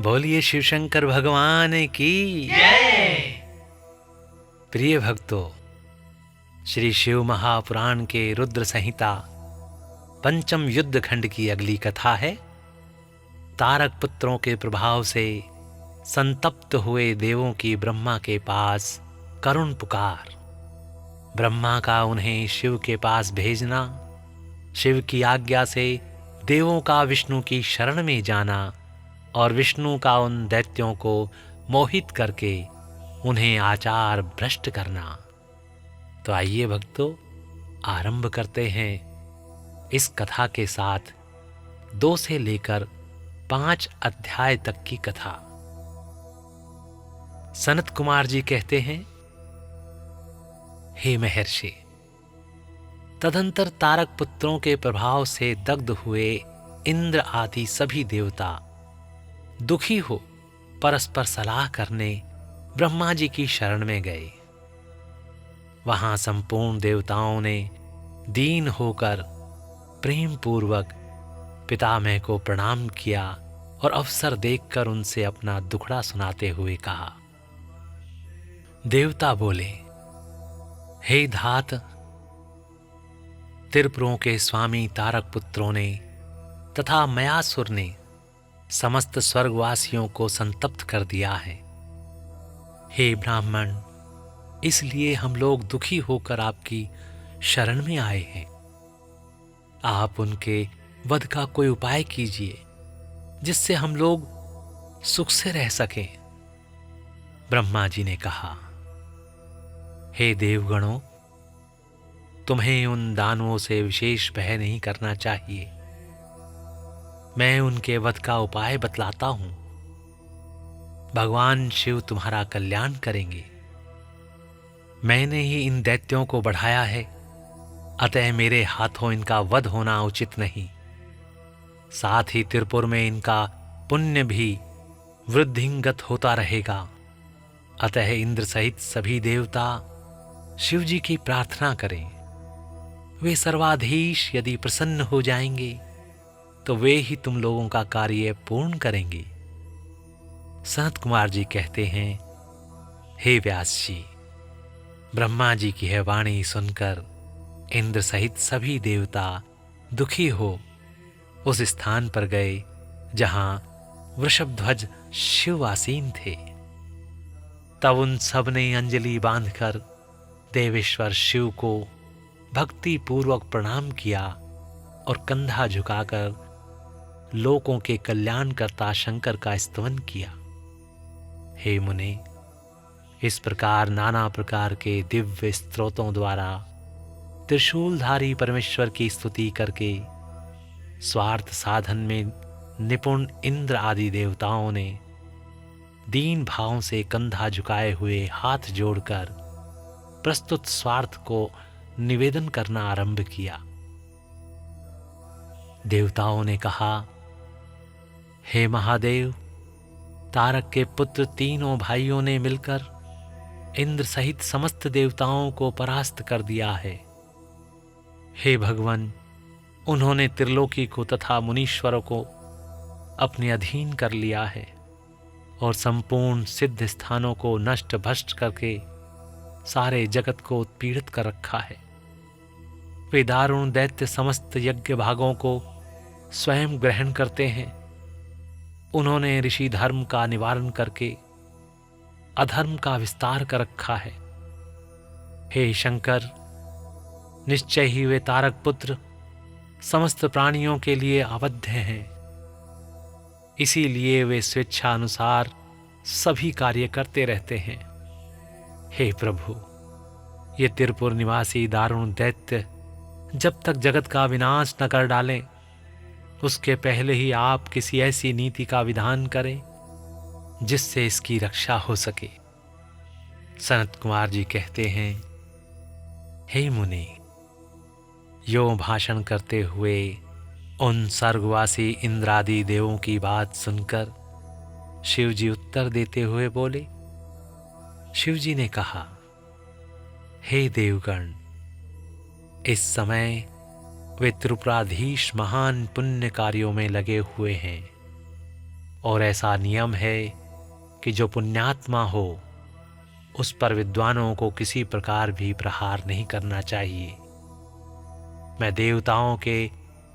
बोलिए शिव शंकर भगवान की जय। प्रिय भक्तों, श्री शिव महापुराण के रुद्र संहिता पंचम युद्ध खंड की अगली कथा है। तारक पुत्रों के प्रभाव से संतप्त हुए देवों की ब्रह्मा के पास करुण पुकार। ब्रह्मा का उन्हें शिव के पास भेजना, शिव की आज्ञा से देवों का विष्णु की शरण में जाना और विष्णु का उन दैत्यों को मोहित करके उन्हें आचार भ्रष्ट करना। तो आइए भक्तों, आरंभ करते हैं इस कथा के साथ 2 से लेकर 5 अध्याय तक की कथा। सनत कुमार जी कहते हैं, हे महर्षि, तदंतर तारक पुत्रों के प्रभाव से दग्ध हुए इंद्र आदि सभी देवता दुखी हो परस्पर सलाह करने ब्रह्मा जी की शरण में गए। वहां संपूर्ण देवताओं ने दीन होकर प्रेम पूर्वक पितामह को प्रणाम किया और अवसर देखकर उनसे अपना दुखड़ा सुनाते हुए कहा। देवता बोले, हे धात, त्रिपुरों के स्वामी तारक पुत्रों ने तथा मयासुर ने समस्त स्वर्गवासियों को संतप्त कर दिया है। हे ब्राह्मण, इसलिए हम लोग दुखी होकर आपकी शरण में आए हैं। आप उनके वध का कोई उपाय कीजिए जिससे हम लोग सुख से रह सकें। ब्रह्मा जी ने कहा, हे देवगणों, तुम्हें उन दानवों से विशेष भय नहीं करना चाहिए। मैं उनके वध का उपाय बतलाता हूं। भगवान शिव तुम्हारा कल्याण करेंगे। मैंने ही इन दैत्यों को बढ़ाया है, अतः मेरे हाथों इनका वध होना उचित नहीं। साथ ही त्रिपुर में इनका पुण्य भी वृद्धिंगत होता रहेगा। अतः इंद्र सहित सभी देवता शिव जी की प्रार्थना करें। वे सर्वाधीश यदि प्रसन्न हो जाएंगे तो वे ही तुम लोगों का कार्य पूर्ण करेंगे। सनत कुमार जी कहते हैं, हे व्यास जी, ब्रह्मा जी की यह वाणी सुनकर इंद्र सहित सभी देवता दुखी हो उस स्थान पर गए जहां वृषभध्वज शिव आसीन थे। तब उन सब ने अंजलि बांधकर देवेश्वर शिव को भक्ति पूर्वक प्रणाम किया और कंधा झुकाकर लोकों के कल्याणकर्ता शंकर का स्तवन किया। हे मुने, इस प्रकार नाना प्रकार के दिव्य स्तोत्रों द्वारा त्रिशूलधारी परमेश्वर की स्तुति करके स्वार्थ साधन में निपुण इंद्र आदि देवताओं ने दीन भाव से कंधा झुकाए हुए हाथ जोड़कर प्रस्तुत स्वार्थ को निवेदन करना आरंभ किया। देवताओं ने कहा, हे महादेव, तारक के पुत्र तीनों भाइयों ने मिलकर इंद्र सहित समस्त देवताओं को परास्त कर दिया है। हे भगवान, उन्होंने त्रिलोकी को तथा मुनीश्वरों को अपने अधीन कर लिया है और संपूर्ण सिद्ध स्थानों को नष्ट भ्रष्ट करके सारे जगत को उत्पीड़ित कर रखा है। वे दारुण दैत्य समस्त यज्ञ भागों को स्वयं ग्रहण करते हैं। उन्होंने ऋषि धर्म का निवारण करके अधर्म का विस्तार कर रखा है। हे शंकर, निश्चय ही वे तारक पुत्र समस्त प्राणियों के लिए आबद्ध हैं। इसीलिए वे स्वेच्छा अनुसार सभी कार्य करते रहते हैं। हे प्रभु, ये त्रिपुर निवासी दारुण दैत्य जब तक जगत का विनाश न कर डालें, उसके पहले ही आप किसी ऐसी नीति का विधान करें जिससे इसकी रक्षा हो सके। सनत कुमार जी कहते हैं, हे मुनि, यों भाषण करते हुए उन स्वर्गवासी इंद्रादि देवों की बात सुनकर शिव जी उत्तर देते हुए बोले। शिव जी ने कहा, हे देवगण, इस समय वे त्रिपुराधीश महान पुण्य कार्यों में लगे हुए हैं। और ऐसा नियम है कि जो पुण्यात्मा हो उस पर विद्वानों को किसी प्रकार भी प्रहार नहीं करना चाहिए। मैं देवताओं के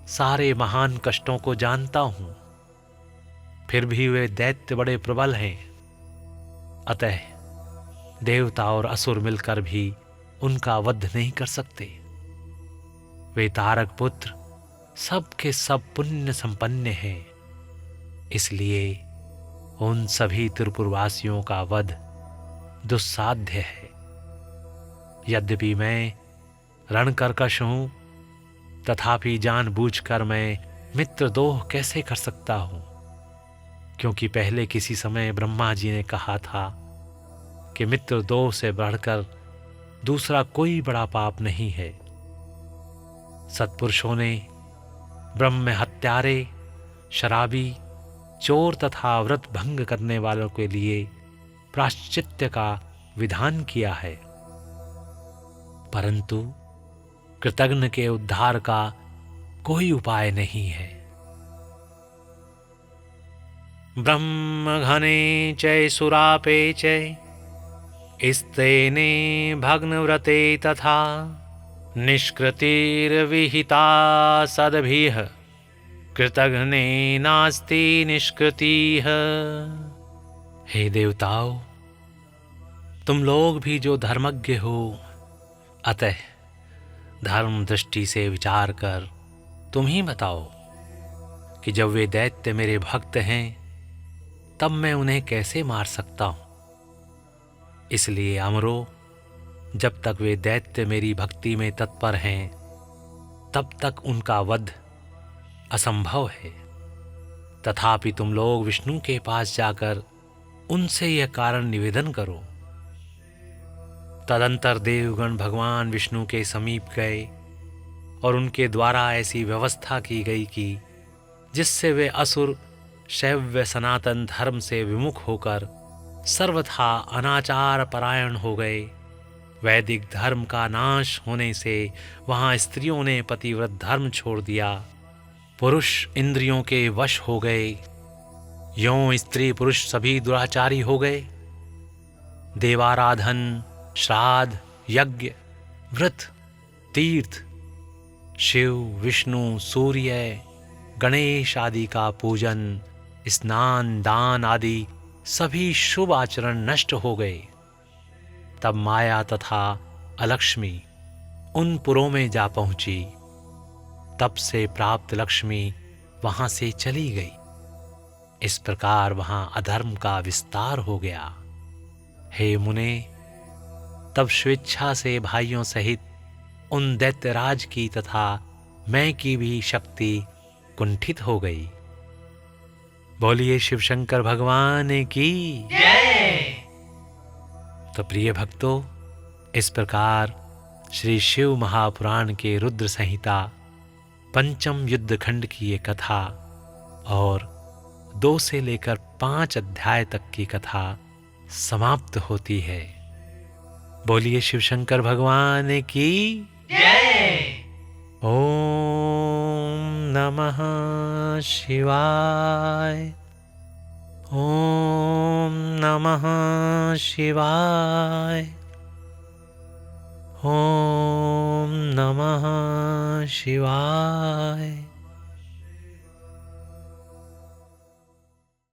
सारे महान कष्टों को जानता हूं, फिर भी वे दैत्य बड़े प्रबल हैं। अतः देवता और असुर मिलकर भी उनका वध नहीं कर सकते। वे तारक पुत्र सब के सब पुण्य संपन्न हैं, इसलिए उन सभी त्रिपुरवासियों का वध दुस्साध्य है। यद्यपि मैं रणकर्कश हूं, तथापि जानबूझकर मैं मित्रद्रोह कैसे कर सकता हूं? क्योंकि पहले किसी समय ब्रह्मा जी ने कहा था कि मित्रद्रोह से बढ़कर दूसरा कोई बड़ा पाप नहीं है। सत्पुरुषों ने ब्रह्म हत्यारे, शराबी, चोर तथा व्रत भंग करने वालों के लिए प्रायश्चित्त का विधान किया है, परंतु कृतघ्न के उद्धार का कोई उपाय नहीं है। ब्रह्म घने चै सुरापे चै स्तेने भग्नव्रते तथा निष्कृतिर्विहिता सद्भिः कृतघ्ने नास्ति निष्कृतिः। हे देवताओं, तुम लोग भी जो धर्मज्ञ हो, अतः धर्म दृष्टि से विचार कर तुम ही बताओ कि जब वे दैत्य मेरे भक्त हैं तब मैं उन्हें कैसे मार सकता हूं। इसलिए अमरो, जब तक वे दैत्य मेरी भक्ति में तत्पर हैं तब तक उनका वध असंभव है। तथापि तुम लोग विष्णु के पास जाकर उनसे यह कारण निवेदन करो। तदंतर देवगण भगवान विष्णु के समीप गए और उनके द्वारा ऐसी व्यवस्था की गई कि जिससे वे असुर शैव सनातन धर्म से विमुख होकर सर्वथा अनाचार परायण हो गए। वैदिक धर्म का नाश होने से वहां स्त्रियों ने पतिव्रत धर्म छोड़ दिया, पुरुष इंद्रियों के वश हो गए। यों स्त्री पुरुष सभी दुराचारी हो गए। देवाराधन, श्राद्ध, यज्ञ, व्रत, तीर्थ, शिव, विष्णु, सूर्य, गणेश आदि का पूजन, स्नान, दान आदि सभी शुभ आचरण नष्ट हो गए। तब माया तथा अलक्ष्मी उन पुरों में जा पहुंची। तब से प्राप्त लक्ष्मी वहां से चली गई। इस प्रकार वहां अधर्म का विस्तार हो गया। हे मुने, तब स्वेच्छा से भाइयों सहित उन दैत्यराज की तथा मैं की भी शक्ति कुंठित हो गई। बोलिए शिव शंकर भगवान की जय। तो प्रिय भक्तों, इस प्रकार श्री शिव महापुराण के रुद्र संहिता पंचम युद्ध खंड की ये कथा और 2 से लेकर 5 अध्याय तक की कथा समाप्त होती है। बोलिए शिव शंकर भगवान की जय। ओम नमः शिवाय। ओम नमः शिवाय। ओम नमः शिवाय।